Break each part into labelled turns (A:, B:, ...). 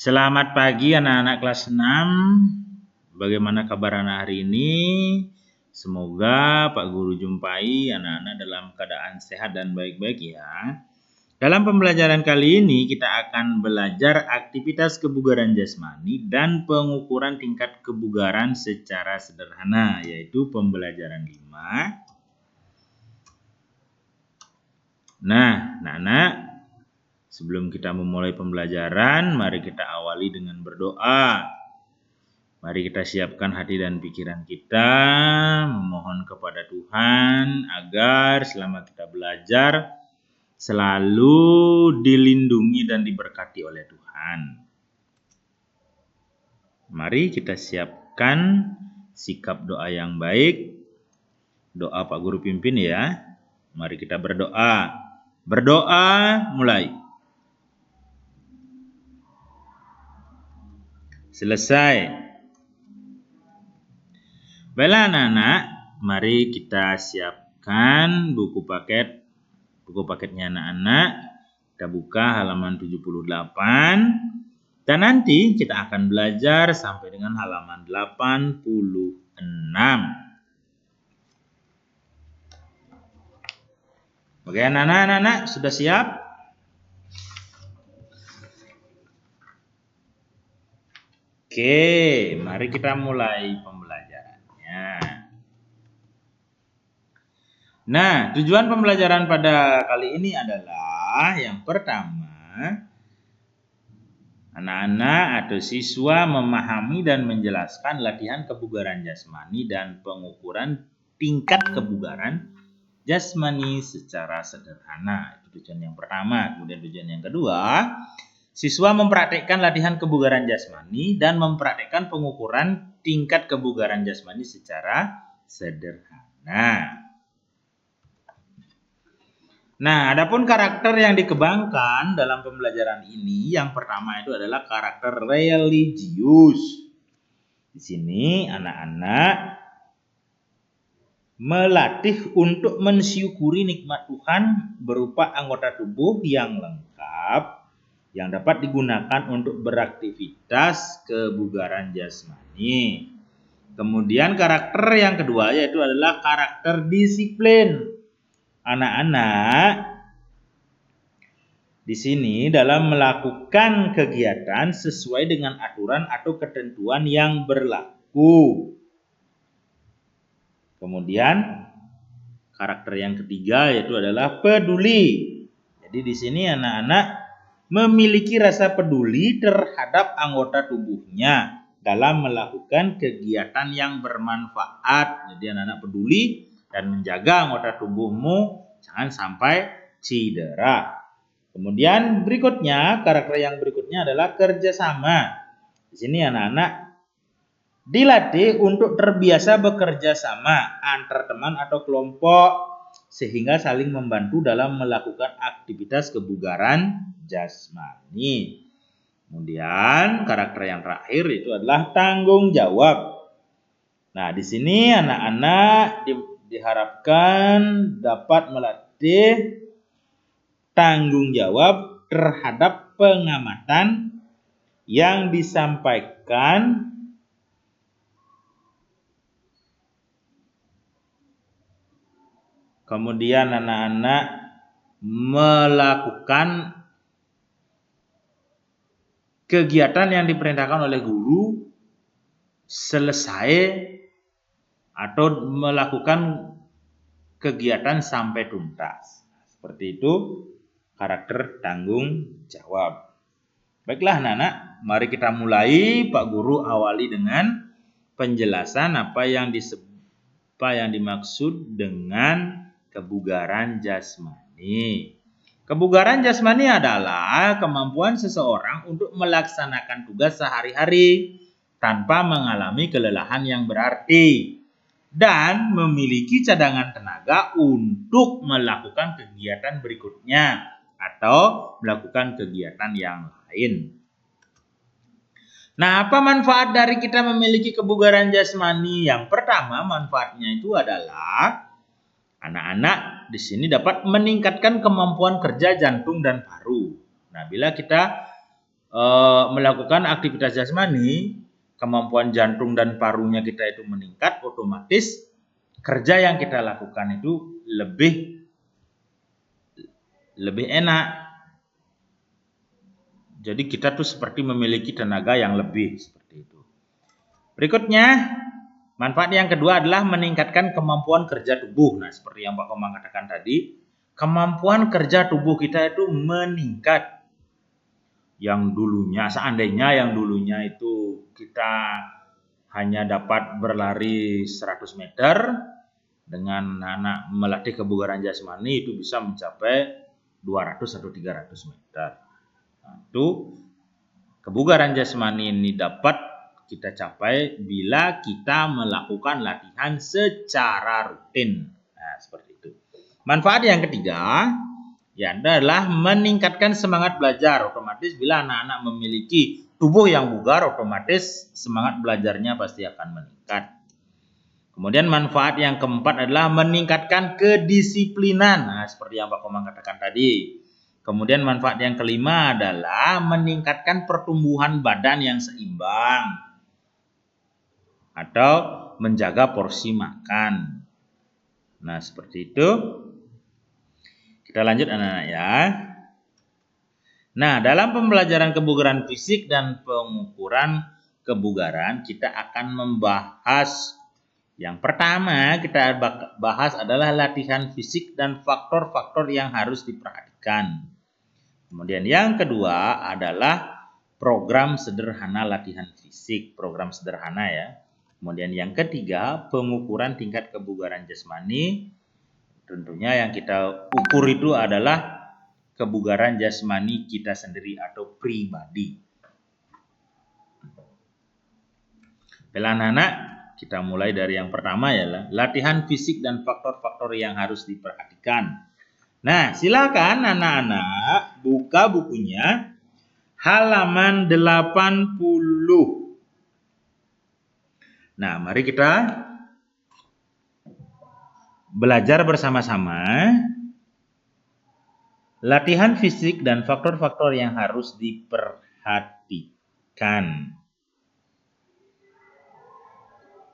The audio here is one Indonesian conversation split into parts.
A: Selamat pagi anak-anak kelas 6. Bagaimana kabar anak hari ini? Semoga Pak Guru jumpai anak-anak dalam keadaan sehat dan baik-baik ya. Dalam pembelajaran kali ini kita akan belajar aktivitas kebugaran jasmani dan pengukuran tingkat kebugaran secara sederhana, yaitu pembelajaran 5. Nah, anak-anak, sebelum kita memulai pembelajaran, mari kita awali dengan berdoa. Mari kita siapkan hati dan pikiran kita, memohon kepada Tuhan agar selama kita belajar selalu dilindungi dan diberkati oleh Tuhan. Mari kita siapkan sikap doa yang baik. Doa Pak Guru pimpin ya. Mari kita berdoa. Berdoa mulai. Selesai. Baiklah anak-anak, mari kita siapkan buku paketnya anak-anak. Kita buka halaman 78 dan nanti kita akan belajar sampai dengan halaman 86. Oke anak-anak, sudah siap? Oke, mari kita mulai pembelajarannya. Nah, tujuan pembelajaran pada kali ini adalah yang pertama, anak-anak atau siswa memahami dan menjelaskan latihan kebugaran jasmani dan pengukuran tingkat kebugaran jasmani secara sederhana. Itu tujuan yang pertama. Kemudian tujuan yang kedua, siswa mempraktikkan latihan kebugaran jasmani dan mempraktikkan pengukuran tingkat kebugaran jasmani secara sederhana. Nah, adapun karakter yang dikembangkan dalam pembelajaran ini, yang pertama itu adalah karakter religius. Di sini anak-anak melatih untuk mensyukuri nikmat Tuhan berupa anggota tubuh yang lengkap yang dapat digunakan untuk beraktivitas kebugaran jasmani. Kemudian karakter yang kedua yaitu adalah karakter disiplin. Anak-anak di sini dalam melakukan kegiatan sesuai dengan aturan atau ketentuan yang berlaku. Kemudian karakter yang ketiga yaitu adalah peduli. Jadi di sini anak-anak memiliki rasa peduli terhadap anggota tubuhnya dalam melakukan kegiatan yang bermanfaat. Jadi anak-anak peduli dan menjaga anggota tubuhmu jangan sampai cedera. Kemudian berikutnya, karakter yang berikutnya adalah kerjasama. Di sini anak-anak dilatih untuk terbiasa bekerja sama antar teman atau kelompok sehingga saling membantu dalam melakukan aktivitas kebugaran jasmani. Kemudian karakter yang terakhir itu adalah tanggung jawab. Nah, di sini anak-anak diharapkan dapat melatih tanggung jawab terhadap pengamatan yang disampaikan kemudian anak-anak melakukan kegiatan yang diperintahkan oleh guru selesai atau melakukan kegiatan sampai tuntas. Seperti itu karakter tanggung jawab. Baiklah anak-anak, mari kita mulai. Pak Guru awali dengan penjelasan apa yang dimaksud dengan kebugaran jasmani. Kebugaran jasmani adalah kemampuan seseorang untuk melaksanakan tugas sehari-hari tanpa mengalami kelelahan yang berarti dan memiliki cadangan tenaga untuk melakukan kegiatan berikutnya atau melakukan kegiatan yang lain. Nah, apa manfaat dari kita memiliki kebugaran jasmani? Yang pertama, manfaatnya itu adalah anak-anak di sini dapat meningkatkan kemampuan kerja jantung dan paru. Nah, bila kita melakukan aktivitas jasmani, kemampuan jantung dan parunya kita itu meningkat, otomatis kerja yang kita lakukan itu lebih enak. Jadi kita tuh seperti memiliki tenaga yang lebih seperti itu. Berikutnya, manfaat yang kedua adalah meningkatkan kemampuan kerja tubuh. Nah, seperti yang Pak Komang katakan tadi, kemampuan kerja tubuh kita itu meningkat. Seandainya yang dulunya itu kita hanya dapat berlari 100 meter, dengan anak melatih kebugaran jasmani itu bisa mencapai 200 atau 300 meter. Nah, itu kebugaran jasmani ini dapat kita capai bila kita melakukan latihan secara rutin. Nah, seperti itu. Manfaat yang ketiga adalah meningkatkan semangat belajar. Otomatis bila anak-anak memiliki tubuh yang bugar, otomatis semangat belajarnya pasti akan meningkat. Kemudian manfaat yang keempat adalah meningkatkan kedisiplinan. Nah, seperti yang Pak Komang katakan tadi. Kemudian manfaat yang kelima adalah meningkatkan pertumbuhan badan yang seimbang atau menjaga porsi makan. Nah, seperti itu. Kita lanjut anak-anak ya. Nah, dalam pembelajaran kebugaran fisik dan pengukuran kebugaran, kita akan membahas yang pertama kita bahas adalah latihan fisik dan faktor-faktor yang harus diperhatikan. Kemudian yang kedua adalah program sederhana latihan fisik, program sederhana ya. Kemudian yang ketiga, pengukuran tingkat kebugaran jasmani. Tentunya yang kita ukur itu adalah kebugaran jasmani kita sendiri atau pribadi. Anak-anak, kita mulai dari yang pertama ya, latihan fisik dan faktor-faktor yang harus diperhatikan. Nah, silakan anak-anak buka bukunya halaman 80. Nah, mari kita belajar bersama-sama latihan fisik dan faktor-faktor yang harus diperhatikan.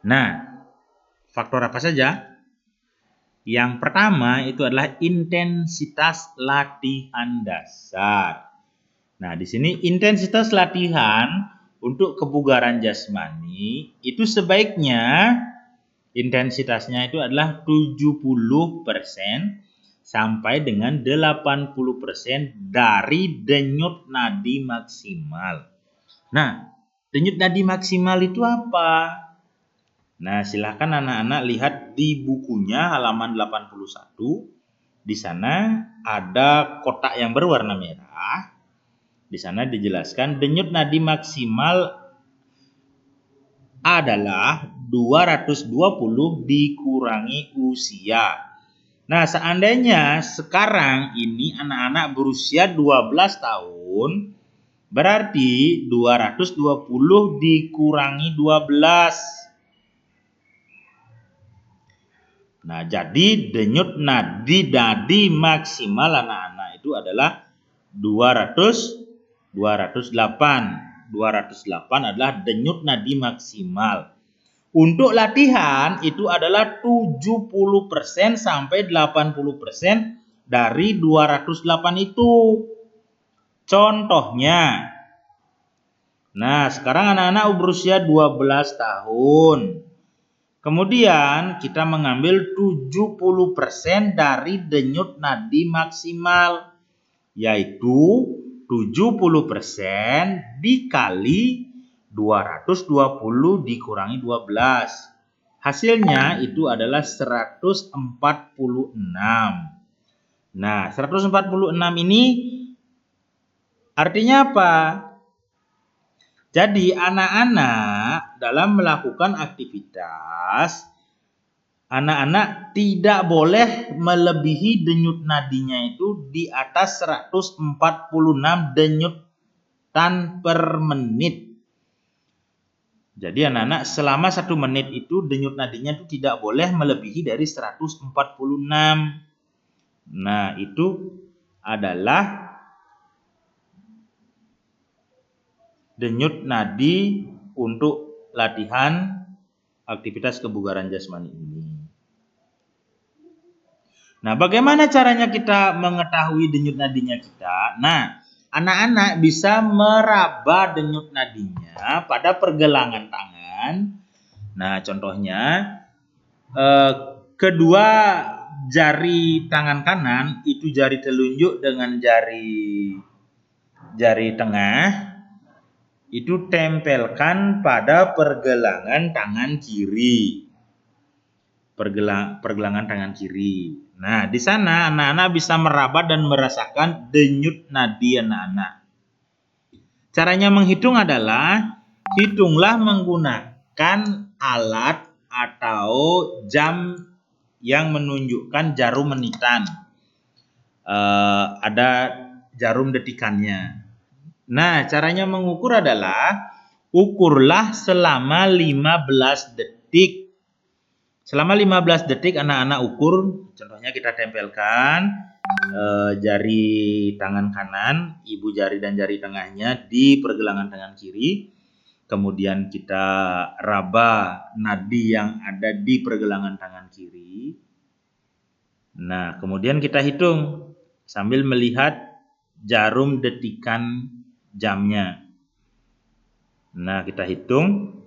A: Nah, faktor apa saja? Yang pertama itu adalah intensitas latihan dasar. Nah, di sini intensitas latihan untuk kebugaran jasmani itu sebaiknya intensitasnya itu adalah 70% sampai dengan 80% dari denyut nadi maksimal. Nah, denyut nadi maksimal itu apa? Nah, silakan anak-anak lihat di bukunya halaman 81. Di sana ada kotak yang berwarna merah. Di sana dijelaskan denyut nadi maksimal adalah 220 dikurangi usia. Nah, seandainya sekarang ini anak-anak berusia 12 tahun, berarti 220 dikurangi 12. Nah, jadi denyut nadi maksimal anak-anak itu adalah 208. 208 adalah denyut nadi maksimal. Untuk latihan itu adalah 70% sampai 80% dari 208 itu. Contohnya. Nah, sekarang anak-anak berusia 12 tahun. Kemudian kita mengambil 70% dari denyut nadi maksimal, yaitu 70% dikali 220 dikurangi 12. Hasilnya itu adalah 146. Nah, 146 ini artinya apa? Jadi anak-anak dalam melakukan aktivitas, anak-anak tidak boleh melebihi denyut nadinya itu di atas 146 denyutan per menit. Jadi anak-anak selama 1 menit itu denyut nadinya itu tidak boleh melebihi dari 146. Nah, itu adalah denyut nadi untuk latihan aktivitas kebugaran jasmani ini. Nah, bagaimana caranya kita mengetahui denyut nadinya kita? Nah, anak-anak bisa meraba denyut nadinya pada pergelangan tangan. Nah, contohnya kedua jari tangan kanan itu jari telunjuk dengan jari tengah itu tempelkan pada pergelangan tangan kiri. Pergelangan tangan kiri. Nah, di sana anak-anak bisa meraba dan merasakan denyut nadi anak-anak. Caranya menghitung adalah hitunglah menggunakan alat atau jam yang menunjukkan jarum menitan. Ada jarum detikannya. Nah, caranya mengukur adalah ukurlah selama 15 detik. Selama 15 detik anak-anak ukur, contohnya kita tempelkan jari tangan kanan, ibu jari dan jari tengahnya di pergelangan tangan kiri. Kemudian kita raba nadi yang ada di pergelangan tangan kiri. Nah, kemudian kita hitung sambil melihat jarum detikan jamnya. Nah, kita hitung.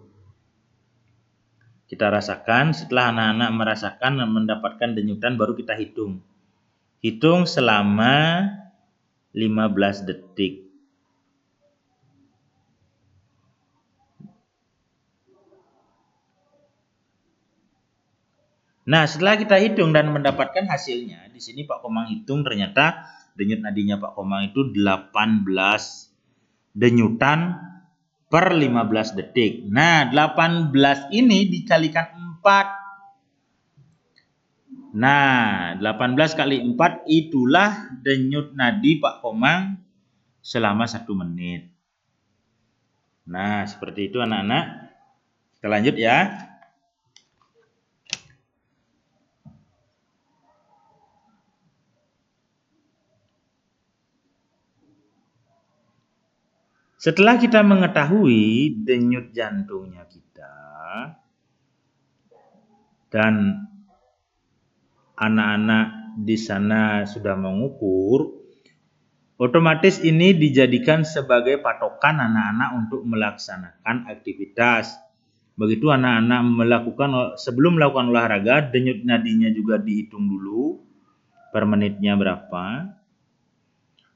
A: Kita rasakan, setelah anak-anak merasakan dan mendapatkan denyutan baru kita hitung. Hitung selama 15 detik. Nah, setelah kita hitung dan mendapatkan hasilnya, di sini Pak Komang hitung ternyata denyut nadinya Pak Komang itu 18 denyutan per 15 detik. Nah, 18 ini dikalikan 4. Nah, 18 kali 4 itulah denyut nadi Pak Komang selama 1 menit. Nah, seperti itu anak-anak. Kita lanjut ya. Setelah kita mengetahui denyut jantungnya kita dan anak-anak di sana sudah mengukur, otomatis ini dijadikan sebagai patokan anak-anak untuk melaksanakan aktivitas. Begitu anak-anak sebelum melakukan olahraga, denyut nadinya juga dihitung dulu per menitnya berapa.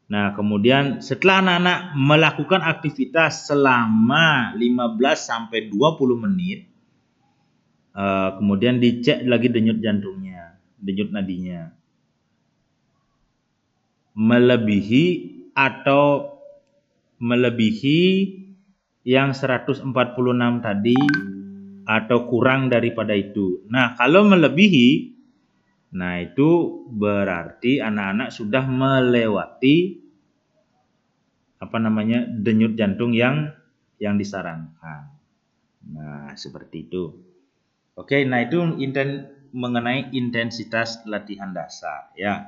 A: Nah, kemudian setelah anak-anak melakukan aktivitas selama 15 sampai 20 menit, kemudian dicek lagi denyut jantungnya, denyut nadinya. Melebihi yang 146 tadi atau kurang daripada itu. Nah, kalau melebihi, nah itu berarti anak-anak sudah melewati denyut jantung yang disarankan. Nah, seperti itu. Oke, nah itu mengenai intensitas latihan dasar ya.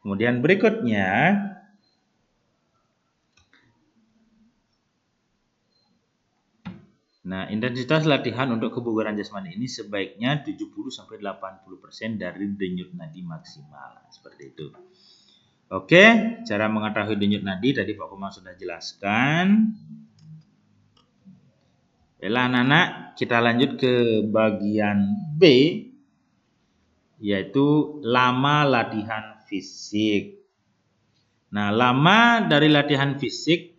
A: Kemudian berikutnya intensitas latihan untuk kebugaran jasmani ini sebaiknya 70-80% dari denyut nadi maksimal. Seperti itu. Oke, cara mengetahui denyut nadi tadi Pak Komang sudah jelaskan. Baiklah anak-anak, kita lanjut ke bagian B, yaitu lama latihan fisik. Nah, lama dari latihan fisik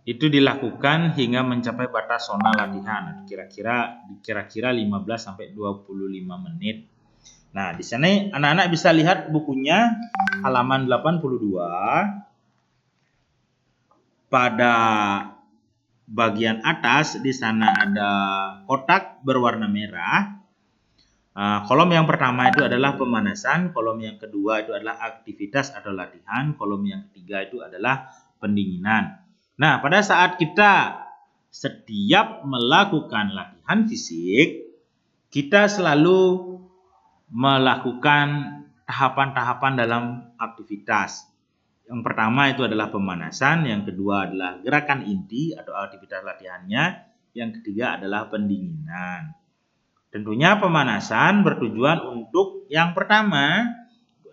A: itu dilakukan hingga mencapai batas zona latihan, kira-kira 15 sampai 25 menit. Nah, di sini anak-anak bisa lihat bukunya halaman 82. Pada bagian atas di sana ada kotak berwarna merah. Kolom yang pertama itu adalah pemanasan, kolom yang kedua itu adalah aktivitas atau latihan, kolom yang ketiga itu adalah pendinginan. Nah, pada saat kita setiap melakukan latihan fisik, kita selalu melakukan tahapan-tahapan dalam aktivitas. Yang pertama itu adalah pemanasan, yang kedua adalah gerakan inti atau aktivitas latihannya, yang ketiga adalah pendinginan. Tentunya pemanasan bertujuan untuk yang pertama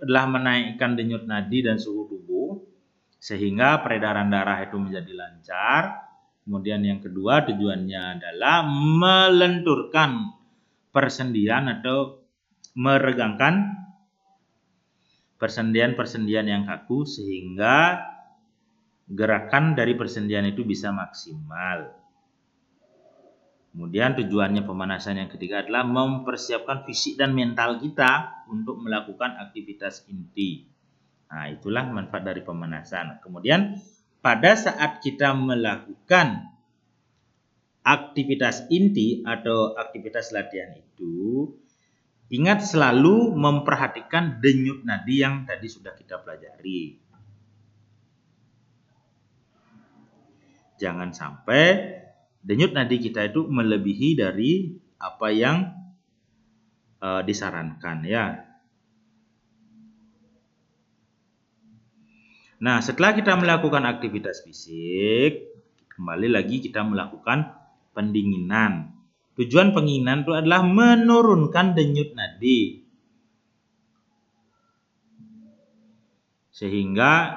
A: adalah menaikkan denyut nadi dan suhu tubuh sehingga peredaran darah itu menjadi lancar. Kemudian yang kedua tujuannya adalah melenturkan persendian atau meregangkan persendian-persendian yang kaku sehingga gerakan dari persendian itu bisa maksimal. Kemudian tujuannya pemanasan yang ketiga adalah mempersiapkan fisik dan mental kita untuk melakukan aktivitas inti. Nah, itulah manfaat dari pemanasan. Kemudian pada saat kita melakukan aktivitas inti atau aktivitas latihan itu, ingat selalu memperhatikan denyut nadi yang tadi sudah kita pelajari. Jangan sampai denyut nadi kita itu melebihi dari apa yang disarankan ya. Nah, setelah kita melakukan aktivitas fisik, kembali lagi kita melakukan pendinginan. Tujuan pendinginan itu adalah menurunkan denyut nadi. Sehingga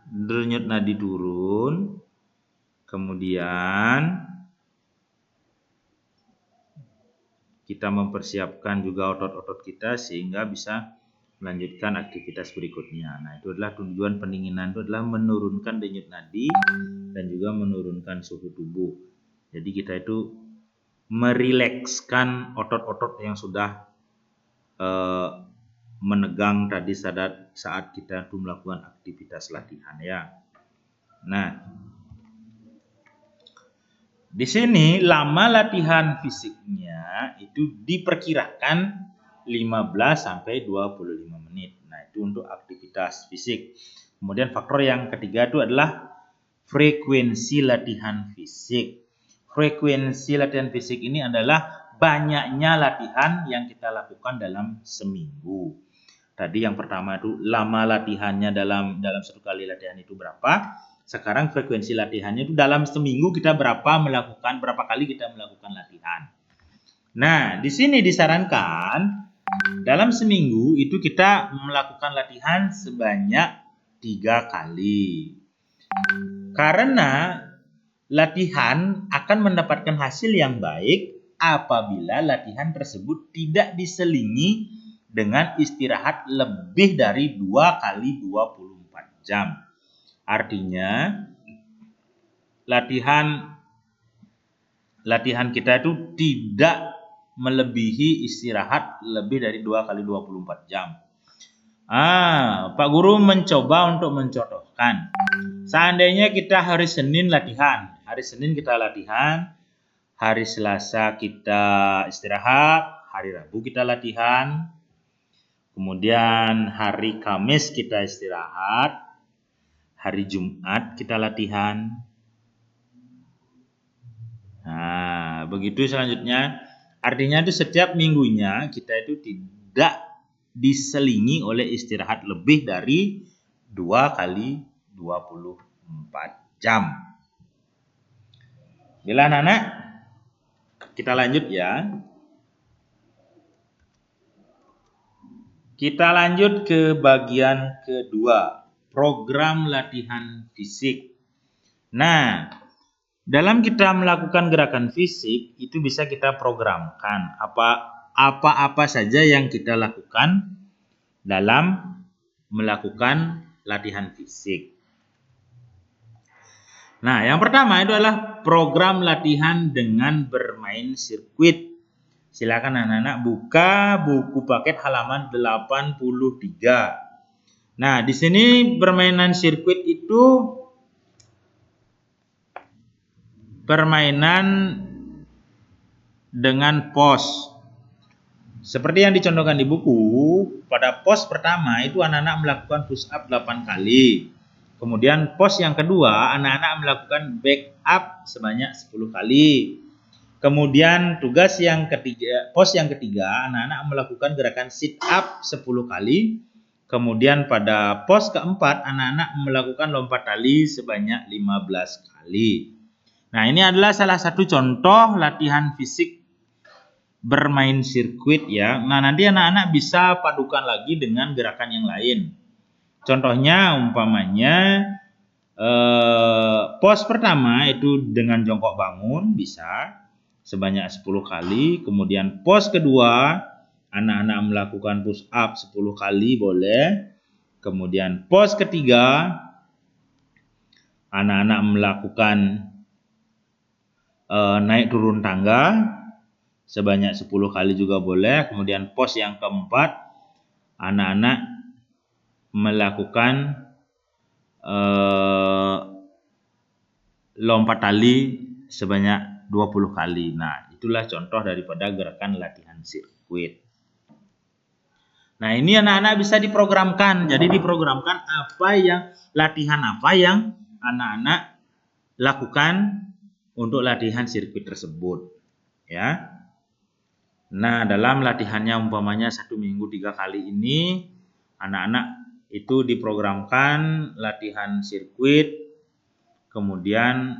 A: denyut nadi turun, kemudian kita mempersiapkan juga otot-otot kita sehingga bisa melanjutkan aktivitas berikutnya. Nah, itu adalah tujuan pendinginan, itu adalah menurunkan denyut nadi dan juga menurunkan suhu tubuh. Jadi kita itu merilekskan otot-otot yang sudah menegang tadi saat kita itu melakukan aktivitas latihan ya. Nah, di sini lama latihan fisiknya itu diperkirakan 15 sampai 25 menit. Nah, itu untuk aktivitas fisik. Kemudian faktor yang ketiga itu adalah frekuensi latihan fisik. Frekuensi latihan fisik ini adalah banyaknya latihan yang kita lakukan dalam seminggu. Tadi yang pertama itu lama latihannya dalam satu kali latihan itu berapa? Sekarang frekuensi latihannya itu dalam seminggu kita berapa kali kita melakukan latihan. Nah, di sini disarankan dalam seminggu itu kita melakukan latihan sebanyak 3 kali. Karena latihan akan mendapatkan hasil yang baik apabila latihan tersebut tidak diselingi dengan istirahat lebih dari 2 kali 24 jam. Artinya latihan kita itu tidak melebihi istirahat lebih dari 2 kali 24 jam. Pak Guru mencoba untuk mencontohkan. Seandainya kita hari Senin latihan, hari Senin kita latihan, hari Selasa kita istirahat, hari Rabu kita latihan, kemudian hari Kamis kita istirahat, hari Jumat kita latihan. Nah, begitu selanjutnya. Artinya itu setiap minggunya kita itu tidak diselingi oleh istirahat lebih dari 2 kali 24 jam. Bila anak-anak, kita lanjut ya. Kita lanjut ke bagian kedua, program latihan fisik. Nah, dalam kita melakukan gerakan fisik itu bisa kita programkan apa-apa saja yang kita lakukan dalam melakukan latihan fisik. Nah, yang pertama itu adalah program latihan dengan bermain sirkuit. Silakan anak-anak buka buku paket halaman 83. Nah, di sini permainan sirkuit itu permainan dengan pos. Seperti yang dicontohkan di buku, pada pos pertama itu anak-anak melakukan push up 8 kali. Kemudian pos yang kedua, anak-anak melakukan back up sebanyak 10 kali. Kemudian tugas yang ketiga, pos yang ketiga, anak-anak melakukan gerakan sit up 10 kali. Kemudian pada pos keempat, anak-anak melakukan lompat tali sebanyak 15 kali. Nah, ini adalah salah satu contoh latihan fisik bermain sirkuit ya. Nah, nanti anak-anak bisa padukan lagi dengan gerakan yang lain. Contohnya umpamanya pos pertama itu dengan jongkok bangun bisa sebanyak 10 kali. Kemudian pos kedua anak-anak melakukan push up 10 kali boleh. Kemudian pos ketiga anak-anak melakukan naik turun tangga sebanyak 10 kali juga boleh. Kemudian pos yang keempat anak-anak melakukan lompat tali sebanyak 20 kali. Nah, itulah contoh daripada gerakan latihan sirkuit. Nah, ini anak-anak bisa diprogramkan. Jadi diprogramkan latihan apa yang anak-anak lakukan untuk latihan sirkuit tersebut. Ya. Nah, dalam latihannya umpamanya 1 minggu 3 kali ini, anak-anak itu diprogramkan latihan sirkuit, kemudian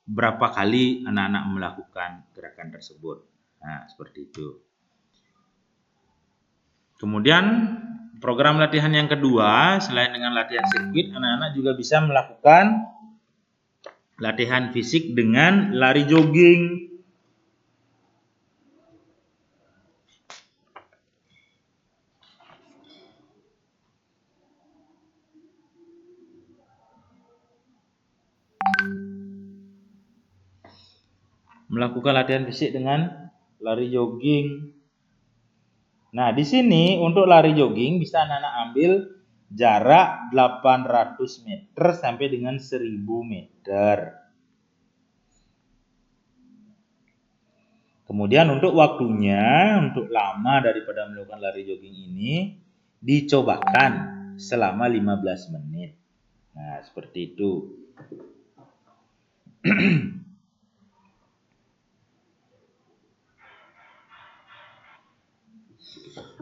A: berapa kali anak-anak melakukan gerakan tersebut. Nah, seperti itu. Kemudian program latihan yang kedua, selain dengan latihan sirkuit, anak-anak juga bisa melakukan latihan fisik dengan lari jogging. Melakukan latihan fisik dengan lari jogging. Nah, di sini untuk lari jogging bisa anak-anak ambil jarak 800 meter sampai dengan 1000 meter. Kemudian untuk waktunya, untuk lama daripada melakukan lari jogging ini, dicobakan selama 15 menit. Nah, seperti itu.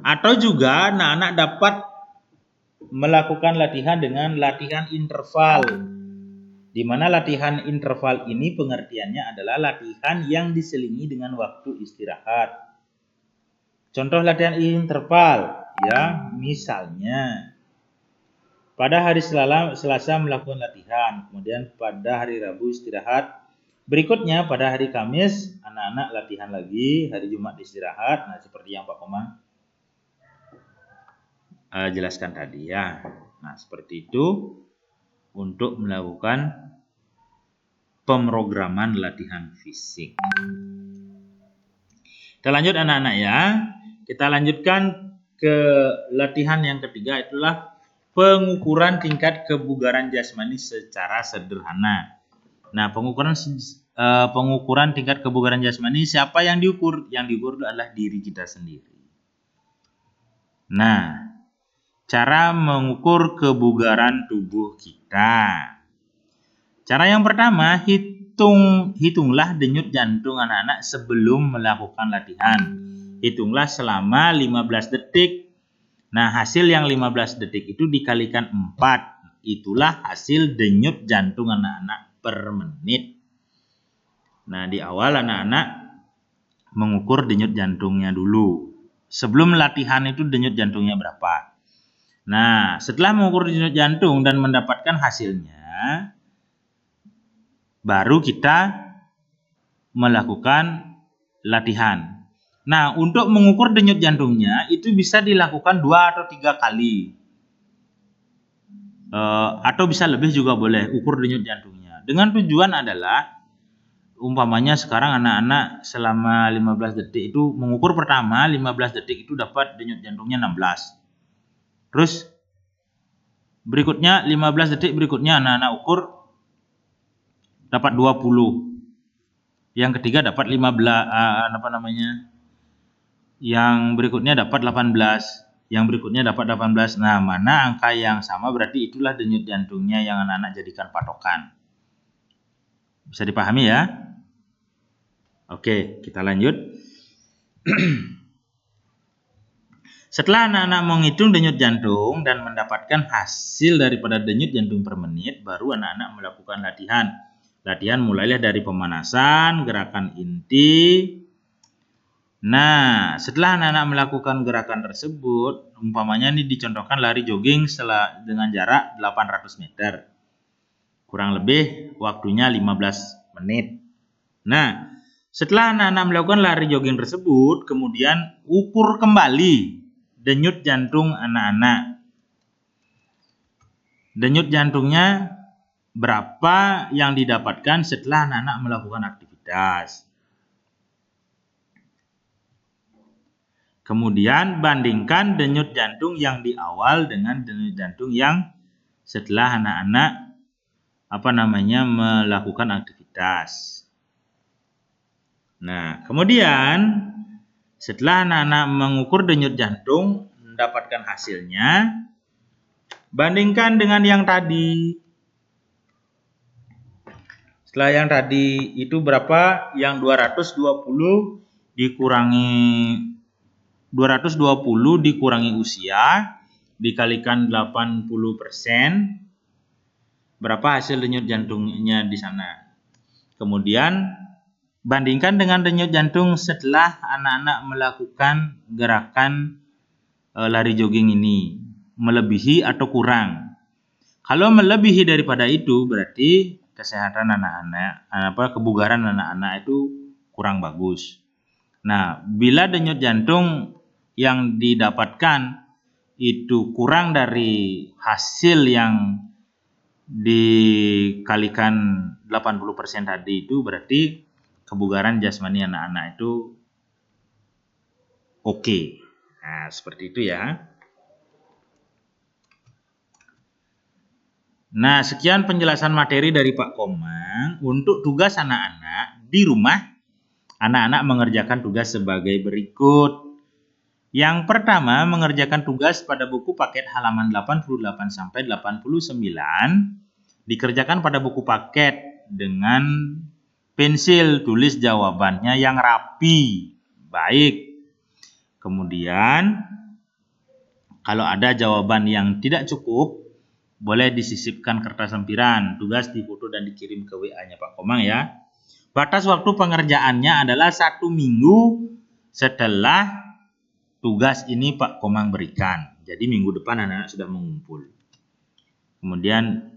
A: Atau juga anak-anak dapat melakukan latihan dengan latihan interval. Di mana latihan interval ini pengertiannya adalah latihan yang diselingi dengan waktu istirahat. Contoh latihan interval ya, misalnya pada hari Selasa melakukan latihan, kemudian pada hari Rabu istirahat. Berikutnya pada hari Kamis anak-anak latihan lagi, hari Jumat istirahat. Nah, seperti yang Pak Komang jelaskan tadi ya. Nah, seperti itu untuk melakukan pemrograman latihan fisik. Kita lanjut anak-anak ya. Kita lanjutkan ke latihan yang ketiga, itulah pengukuran tingkat kebugaran jasmani secara sederhana. Nah, pengukuran tingkat kebugaran jasmani siapa yang diukur? Yang diukur adalah diri kita sendiri. Nah, cara mengukur kebugaran tubuh kita. Cara yang pertama, hitunglah denyut jantung anak-anak sebelum melakukan latihan. Hitunglah selama 15 detik. Nah, hasil yang 15 detik itu dikalikan 4. Itulah hasil denyut jantung anak-anak per menit. Nah, di awal anak-anak mengukur denyut jantungnya dulu. Sebelum latihan itu denyut jantungnya berapa. Nah, setelah mengukur denyut jantung dan mendapatkan hasilnya, baru kita melakukan latihan. Nah, untuk mengukur denyut jantungnya itu bisa dilakukan 2 atau 3 kali. Atau bisa lebih juga boleh ukur denyut jantungnya. Dengan tujuan adalah umpamanya sekarang anak-anak selama 15 detik itu mengukur pertama 15 detik itu dapat denyut jantungnya 16. Terus berikutnya 15 detik berikutnya anak-anak ukur dapat 20. Yang ketiga dapat 15 Yang berikutnya dapat 18. Yang berikutnya dapat 18. Nah, mana angka yang sama berarti itulah denyut jantungnya yang anak-anak jadikan patokan. Bisa dipahami ya? Oke, kita lanjut. Setelah anak-anak menghitung denyut jantung dan mendapatkan hasil daripada denyut jantung per menit, baru anak-anak melakukan latihan. Latihan mulailah dari pemanasan, gerakan inti. Nah, setelah anak-anak melakukan gerakan tersebut, umpamanya ini dicontohkan lari jogging dengan jarak 800 meter. Kurang lebih waktunya 15 menit. Nah, setelah anak-anak melakukan lari jogging tersebut, kemudian ukur kembali denyut jantung anak-anak. Denyut jantungnya berapa yang didapatkan setelah anak-anak melakukan aktivitas. Kemudian bandingkan denyut jantung yang di awal dengan denyut jantung yang setelah anak-anak melakukan aktivitas. Nah, kemudian setelah anak-anak mengukur denyut jantung, mendapatkan hasilnya, bandingkan dengan yang tadi. Setelah yang tadi itu berapa? Yang 220 dikurangi usia, dikalikan 80%, berapa hasil denyut jantungnya di sana. Kemudian bandingkan dengan denyut jantung setelah anak-anak melakukan gerakan lari jogging ini, melebihi atau kurang. Kalau melebihi daripada itu berarti kesehatan anak-anak, kebugaran anak-anak itu kurang bagus. Nah, bila denyut jantung yang didapatkan itu kurang dari hasil yang dikalikan 80% tadi, itu berarti kebugaran jasmani anak-anak itu oke. Nah, seperti itu ya. Nah, sekian penjelasan materi dari Pak Komang. Untuk tugas anak-anak di rumah, anak-anak mengerjakan tugas sebagai berikut. Yang pertama, mengerjakan tugas pada buku paket halaman 88 sampai 89. Dikerjakan pada buku paket dengan pensil, tulis jawabannya yang rapi, baik. Kemudian, kalau ada jawaban yang tidak cukup, boleh disisipkan kertas lempiran, tugas difoto dan dikirim ke WA-nya Pak Komang ya. Batas waktu pengerjaannya adalah 1 minggu setelah tugas ini Pak Komang berikan. Jadi minggu depan anak-anak sudah mengumpul. Kemudian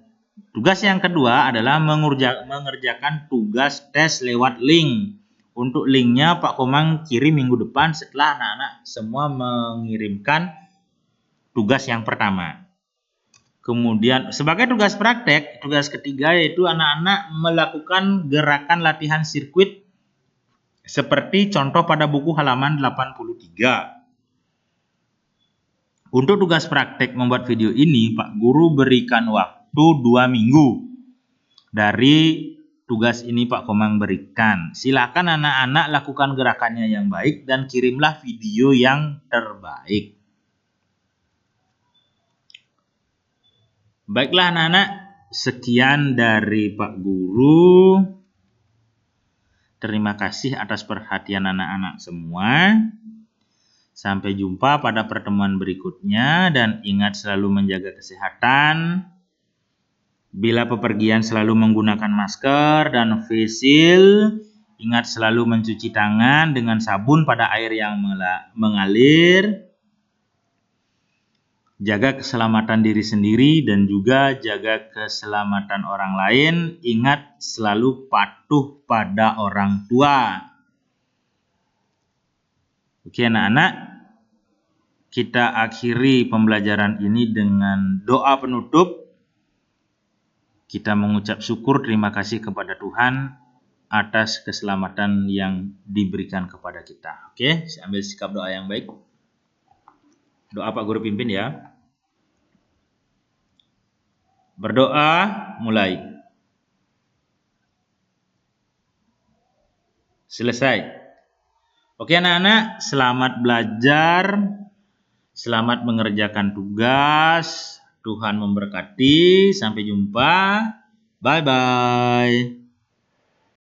A: tugas yang kedua adalah mengerjakan tugas tes lewat link. Untuk linknya Pak Komang kirim minggu depan setelah anak-anak semua mengirimkan tugas yang pertama. Kemudian sebagai tugas praktek, tugas ketiga yaitu anak-anak melakukan gerakan latihan sirkuit seperti contoh pada buku halaman 83. Untuk tugas praktek membuat video ini, Pak Guru berikan waktu 2 minggu. Dari tugas ini Pak Komang berikan. Silakan anak-anak lakukan gerakannya yang baik dan kirimlah video yang terbaik. Baiklah anak-anak, sekian dari Pak Guru. Terima kasih atas perhatian anak-anak semua. Sampai jumpa pada pertemuan berikutnya dan ingat selalu menjaga kesehatan. Bila bepergian selalu menggunakan masker dan face shield. Ingat selalu mencuci tangan dengan sabun pada air yang mengalir. Jaga keselamatan diri sendiri dan juga jaga keselamatan orang lain. Ingat selalu patuh pada orang tua. Oke anak-anak, kita akhiri pembelajaran ini dengan doa penutup. Kita mengucap syukur terima kasih kepada Tuhan atas keselamatan yang diberikan kepada kita. Oke, saya ambil sikap doa yang baik. Doa Pak Guru pimpin ya. Berdoa, mulai. Selesai. Oke anak-anak, selamat belajar. Selamat mengerjakan tugas. Tuhan memberkati. Sampai jumpa. Bye-bye.